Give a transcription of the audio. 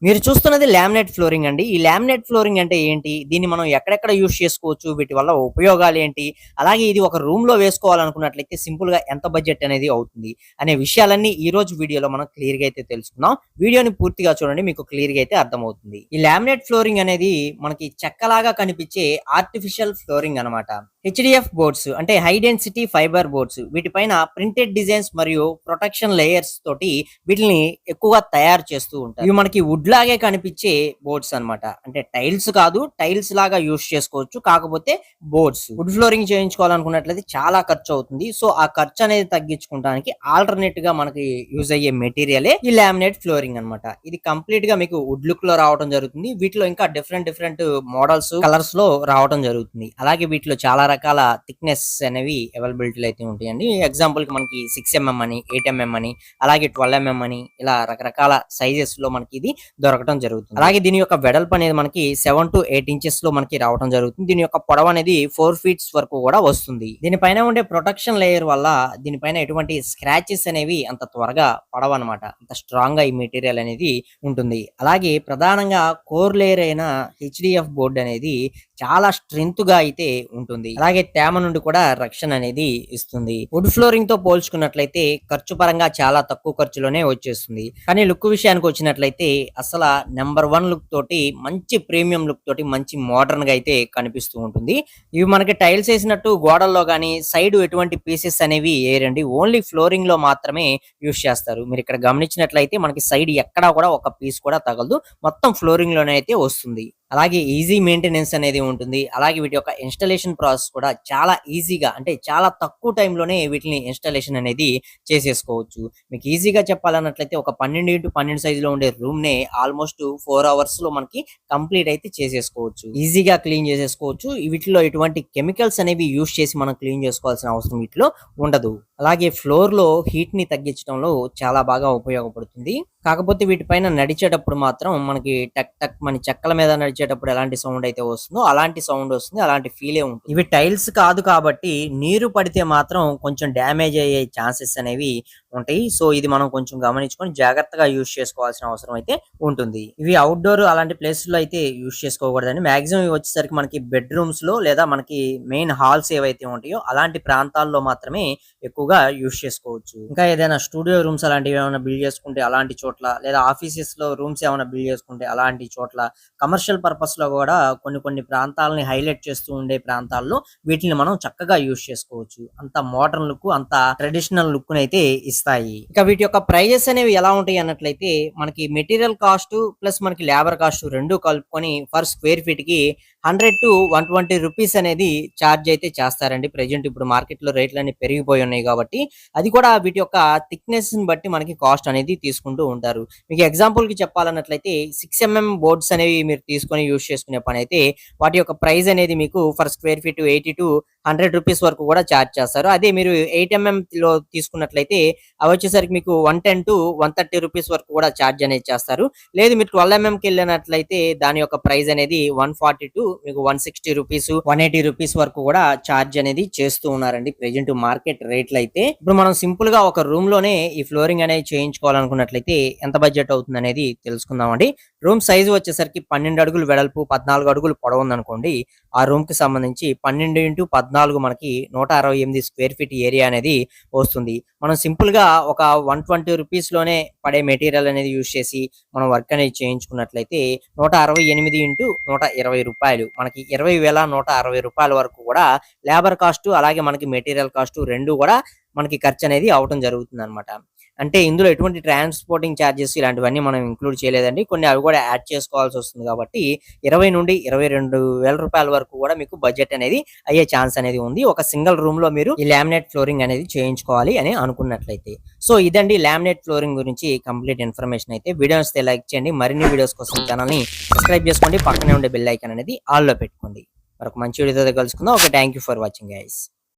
మీరు చూస్తున్నది laminate flooring అండి. ఈ లామినేట్ ఫ్లోరింగ్ అంటే ఏంటి? దీన్ని మనం ఎక్కడెక్కడ యూజ్ చేసుకోవచ్చు? వీటి వల్ల ఉపయోగాలేంటి? అలాగే ఇది ఒక రూమ్‌లో వేసుకోవాలనుకున్నట్లయితే సింపుల్‌గా ఎంత బడ్జెట్ అనేది అవుతుంది? అనే విషయాలన్నీ ఈ రోజు వీడియోలో మనం క్లియర్‌గా అయితే తెలుసుకుందాం. వీడియోని పూర్తిగా చూడండి, మీకు క్లియర్‌గా అయితే అర్థమవుతుంది. ఈ లామినేట్ ఫ్లోరింగ్ అనేది మనకి చెక్కలాగా కనిపించే ఆర్టిఫిషియల్ ఫ్లోరింగ్ అన్నమాట. హెచ్‌డిఎఫ్ బోర్డ్స్ అంటే హై డెన్సిటీ ఫైబర్ బోర్డ్స్ వీటిపైన ప్రింటెడ్ డిజైన్స్ మరియు ప్రొటెక్షన్ లేయర్స్ తోటి వీటిని ఎక్కువగా తయారు చేస్తూ ఉంటారు. ఇవి మనకి వుడ్ లాగే కనిపించే బోర్డ్స్ అన్నమాట. అంటే టైల్స్ కాదు, టైల్స్ లాగా యూస్ చేసుకోవచ్చు. కాకపోతే బోర్డ్స్ వుడ్ ఫ్లోరింగ్ చేయించుకోవాలనుకున్నట్లయితే చాలా ఖర్చు అవుతుంది. సో ఆ ఖర్చు అనేది తగ్గించుకోవడానికి ఆల్టర్నేట్ గా మనకి యూజ్ అయ్యే మెటీరియలే ఈ లామినేట్ ఫ్లోరింగ్ అన్నమాట. ఇది కంప్లీట్ గా మీకు వుడ్ లుక్ లో రావడం జరుగుతుంది. వీటిలో ఇంకా డిఫరెంట్ డిఫరెంట్ మోడల్స్ కలర్స్ లో రావడం జరుగుతుంది. అలాగే వీటిలో చాలా రకాల థిక్నెస్ అనేవి అవైలబిలిటీలో అయితే ఉంటాయండి. ఎగ్జాంపుల్ కి మనకి 6mm అని, 8mm అని, అలాగే 12mm అని ఇలా రకరకాల సైజెస్ లో మనకి ఇది దొరకడం జరుగుతుంది. అలాగే దీని యొక్క వెడల్పు అనేది మనకి 7 to 8 ఇంచెస్ లో మనకి రావడం జరుగుతుంది. దీని యొక్క పొడవు అనేది 4 feet వరకు కూడా వస్తుంది. దీనిపైన ఉండే ప్రొటెక్షన్ లేయర్ వల్ల దీనిపైన ఎటువంటి స్క్రాచెస్ అనేవి అంత త్వరగా పడవన్నమాట. అంత స్ట్రాంగ్ గా ఈ మెటీరియల్ అనేది ఉంటుంది. అలాగే ప్రధానంగా కోర్ లేయర్ అయిన హెచ్డిఎఫ్ బోర్డ్ అనేది చాలా స్ట్రెంత్ గా అయితే ఉంటుంది. అలాగే తేమ నుండి కూడా రక్షణ అనేది ఇస్తుంది. వుడ్ ఫ్లోరింగ్ తో పోల్చుకున్నట్లయితే ఖర్చు పరంగా చాలా తక్కువ ఖర్చులోనే వచ్చేస్తుంది. కానీ లుక్ విషయానికి వచ్చినట్లయితే అసలు నెంబర్ 1 లుక్ తోటి మంచి ప్రీమియం లుక్ తోటి మంచి మోడర్న్ గా అయితే కనిపిస్తూ ఉంటుంది. ఇవి మనకి టైల్స్ వేసినట్టు గోడల్లో గానీ సైడ్ ఎటువంటి పీసెస్ అనేవి వేయరండి. ఓన్లీ ఫ్లోరింగ్ లో మాత్రమే యూస్ చేస్తారు. మీరు ఇక్కడ గమనించినట్లయితే మనకి సైడ్ ఎక్కడా కూడా ఒక పీస్ కూడా తగలదు. మొత్తం ఫ్లోరింగ్ లోనే అయితే వస్తుంది. అలాగే ఈజీ మెయింటెనెన్స్ అనేది ఉంటుంది. అలాగే వీటి యొక్క ఇన్‌స్టాలేషన్ ప్రాసెస్ కూడా చాలా ఈజీగా అంటే చాలా తక్కువ టైంలోనే వీటిని ఇన్‌స్టాలేషన్ అనేది చేసేసుకోవచ్చు. మీకు ఈజీగా చెప్పాలన్నట్లయితే ఒక 12x12 సైజులో ఉండే రూమ్‌నే ఆల్మోస్ట్ 4 అవర్స్‌లో మనకి కంప్లీట్ అయితే చేసేసుకోవచ్చు. ఈజీగా క్లీన్ చేసేసుకోవచ్చు. వీటిలో ఎటువంటి కెమికల్స్ అనేవి యూజ్ చేసి మనం క్లీన్ చేసుకోవాల్సిన అవసరం వీటిలో ఉండదు. అలాగే ఫ్లోర్‌లో హీట్‌ని తగ్గించడంలో చాలా బాగా ఉపయోగపడుతుంది. కాకపోతే వీటిపైన నడిచేటప్పుడు మాత్రం మనకి టక్ టక్ మన చెక్కల మీద నడిచేటప్పుడు ఎలాంటి సౌండ్ అయితే వస్తుందో అలాంటి సౌండ్ వస్తుంది. అలాంటి ఫీలే ఉంటుంది. ఇవి టైల్స్ కాదు కాబట్టి నీరు పడితే మాత్రం కొంచెం డ్యామేజ్ అయ్యే ఛాన్సెస్ అనేవి ఉంటాయి. సో ఇది మనం కొంచెం గమనించుకొని జాగ్రత్తగా యూజ్ చేసుకోవాల్సిన అవసరం అయితే ఉంటుంది. ఇవి అవుట్‌డోర్ అలాంటి ప్లేసెస్ లో అయితే యూజ్ చేసుకోకూడదండి. మాక్సిమం ఇవి వచ్చేసరికి మనకి బెడ్‌రూమ్స్ లో లేదా మనకి మెయిన్ హాల్స్ ఏవైతే ఉంటాయో అలాంటి ప్రాంతాల్లో మాత్రమే ఎక్కువగా యూజ్ చేసుకోవచ్చు. ఇంకా ఏదైనా స్టూడియో రూమ్స్ అలాంటివి ఏమైనా బిల్డ్ చేసుకుంటే అలాంటి చోట్ల లేదా ఆఫీసెస్ లో రూమ్స్ ఏమైనా బిల్డ్ చేసుకుంటే అలాంటి చోట్ల కమర్షియల్ పర్పస్ లో కూడా కొన్ని కొన్ని ప్రాంతాలని హైలైట్ చేస్తూ ఉండే ప్రాంతాల్లో వీటిని మనం చక్కగా యూజ్ చేసుకోవచ్చు. అంత మోడర్న్ లుక్, అంత ట్రెడిషనల్ లుక్ అయితే ఇస్తాయి. ఇక వీటి యొక్క ప్రైజెస్ అనేవి ఎలా ఉంటాయి అన్నట్లయితే మనకి మెటీరియల్ కాస్ట్ ప్లస్ మనకి లేబర్ కాస్ట్ రెండు కలుపుకొని పర్ స్క్వేర్ ఫీట్ కి 100 to 120 రూపీస్ అనేది ఛార్జ్ అయితే చేస్తారండి. ప్రెజెంట్ ఇప్పుడు మార్కెట్ లో రేట్లు అన్ని పెరిగిపోయి ఉన్నాయి కాబట్టి అది కూడా వీటి యొక్క థిక్నెస్ ని బట్టి మనకి కాస్ట్ అనేది తీసుకుంటూ ఉంటారు. మీకు ఎగ్జాంపుల్ కి చెప్పాలన్నట్లయితే 6mm బోర్డ్స్ అనేవి మీరు తీసుకొని యూజ్ చేసుకునే పని అయితే వాటి యొక్క ప్రైస్ అనేది మీకు for square feet 80 to 100 rupees వరకు కూడా ఛార్జ్ చేస్తారు. అదే మీరు 8mm లో తీసుకున్నట్లయితే అవి వచ్చేసరికి మీకు 110 to 130 రూపీస్ వరకు కూడా ఛార్జ్ అనేది చేస్తారు. లేదు మీరు 12mm కి వెళ్ళినట్లయితే దాని యొక్క ప్రైస్ అనేది 140 to మీకు 160 రూపీస్ 180 రూపీస్ వరకు కూడా ఛార్జ్ అనేది చేస్తూ ఉన్నారండి ప్రెజెంట్ మార్కెట్ రేట్లు అయితే. ఇప్పుడు మనం సింపుల్ గా ఒక రూమ్ లోనే ఈ ఫ్లోరింగ్ అనేది చేయించుకోవాలనుకున్నట్లయితే ఎంత బడ్జెట్ అవుతుంది అనేది తెలుసుకుందామండి. రూమ్ సైజు వచ్చేసరికి 12 అడుగులు వెడల్పు 14 అడుగులు పొడవు ఉందనుకోండి. ఆ రూమ్ కి సంబంధించి 12x14 మనకి 168 స్క్వేర్ ఫీట్ ఏరియా అనేది వస్తుంది. మనం సింపుల్ గా ఒక 120 రూపీస్ లోనే పడే మెటీరియల్ అనేది యూజ్ చేసి మనం వర్క్ అనేది చేయించుకున్నట్లయితే 168x120 రూపాయలు మనకి 20,160 రూపాయల వరకు కూడా లేబర్ కాస్ట్ అలాగే మనకి మెటీరియల్ కాస్ట్ రెండు కూడా మనకి ఖర్చు అనేది అవటం జరుగుతుంది అనమాట. అంటే ఇందులో ఎటువంటి ట్రాన్స్పోర్టింగ్ ఛార్జెస్ ఇలాంటివన్నీ మనం ఇంక్లూడ్ చేయలేదండి. కొన్ని అవి కూడా యాడ్ చేసుకోవాల్సి వస్తుంది కాబట్టి 20 నుండి 22,000 రూపాయల వరకు కూడా మీకు బడ్జెట్ అనేది అయ్యే ఛాన్స్ అనేది ఉంది. ఒక సింగిల్ రూమ్ లో మీరు ఈ లామినేట్ ఫ్లోరింగ్ అనేది చేయించుకోవాలి అని అనుకున్నట్లయితే. సో ఇదండి లామినేట్ ఫ్లోరింగ్ గురించి కంప్లీట్ ఇన్ఫర్మేషన్ అయితే. వీడియో నచ్చితే లైక్ చేయండి. మరిన్ని వీడియోస్ కోసం ఛానల్ ని సబ్స్క్రైబ్ చేసుకోండి. పక్కనే ఉండే బెల్ ఐకాన్ అనేది ఆల్ లో పెట్టుకోండి. మరొక మంచి వీడియోతో కలుసుకుందాం. Okay, thank you for watching guys.